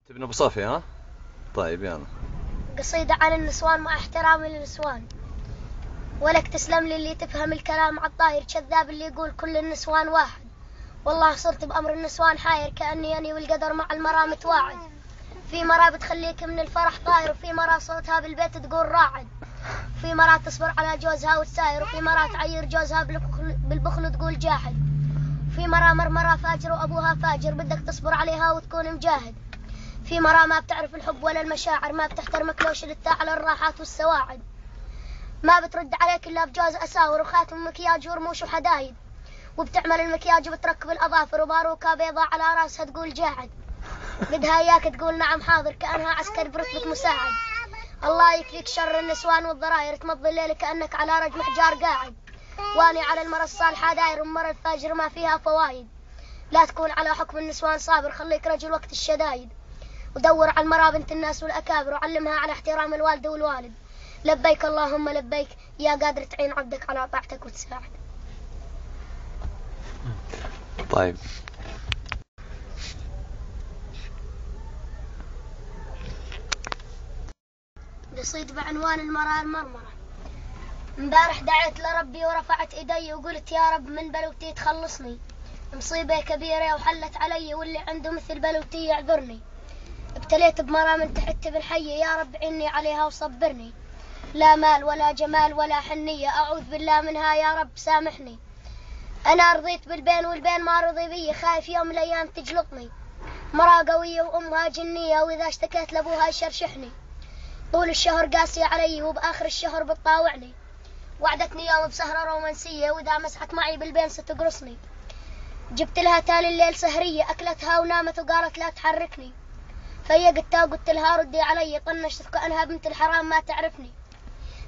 ابن ابو صافي ها. طيب يلا. قصيدة عن النسوان مع احترامي للنسوان. ولك تسلم لي اللي تفهم الكلام عالطاير، كذاب اللي يقول كل النسوان واحد. والله صرت بأمر النسوان حاير، كأني أني والقدر مع المرا متواعد. في مرا بتخليك من الفرح طاير، وفي مرا صوتها بالبيت تقول راعد. في مرا تصبر على جوزها وتساير، وفي مرا تعير جوزها بالبخل تقول جاحد. في مرا مرمرة فاجر وأبوها فاجر، بدك تصبر عليها وتكون مجاهد. في مرا ما بتعرف الحب ولا المشاعر، ما بتحترمك لو شلتها على الراحات والسواعد. ما بترد عليك إلا بجوز أساور وخاتم مكياج ورموش وحدايد، وبتعمل المكياج وبتركب الأظافر، وباروكة بيضة على راسها تقول جاعد. بدها إياك تقول نعم حاضر، كأنها عسكر برتبة مساعد. الله يكفيك شر النسوان والضراير، تمضي الليل كأنك على رجم حجار قاعد. واني على المرة الصالحة داير، ومرة الفاجر ما فيها فوايد. لا تكون على حكم النسوان صابر، خليك رجل وقت الشدايد. ودور على المرأة بنت الناس والأكابر، وعلمها على احترام الوالدة والوالد. لبيك اللهم لبيك، يا قادر تعين عبدك على طاعتك وتساعد. طيب. قصيد بعنوان المرأة المرمرة. امبارح دعيت لربي ورفعت ايدي وقلت يا رب من بلوتي تخلصني. مصيبة كبيرة وحلت علي، واللي عنده مثل بلوتي يعذرني. ابتليت بمرأة من تحت بالحي، يا رب عيني عليها وصبرني. لا مال ولا جمال ولا حنية، أعوذ بالله منها يا رب سامحني. أنا رضيت بالبين والبين ما رضي بي، خايف يوم من الأيام تجلطني. مرأة قوية وأمها جنية، وإذا اشتكيت لأبوها يشرشحني. طول الشهر قاسية علي، وبآخر الشهر بتطاوعني. وعدتني يوم بسهرة رومانسية، وإذا مسحت معي بالبين ستقرصني. جبت لها تالي الليل سهرية، أكلتها ونامت وقالت لا تحركني. فيقتها وقلت لها ردي علي، طنشت كأنها بنت الحرام ما تعرفني.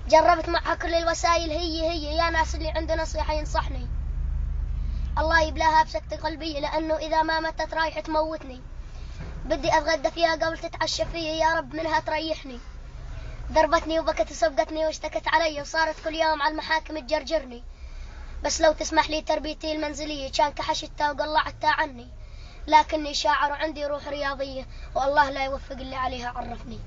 جربت معها كل الوسائل، هي يا ناس اللي عنده نصيحة ينصحني. الله يبلاها بسكتة قلبي، لأنه إذا ما متت رايح تموتني. بدي أتغدى فيها قبل تتعشى فيا، يا رب منها تريحني. ضربتني وبكت وسبقتني واشتكت علي، وصارت كل يوم على المحاكم تجرجرني. بس لو تسمح لي تربيتي المنزلية، كان كحشتها وقلعتها عني. لكني شاعر وعندي روح رياضية، والله لا يوفق اللي عليها عرفني.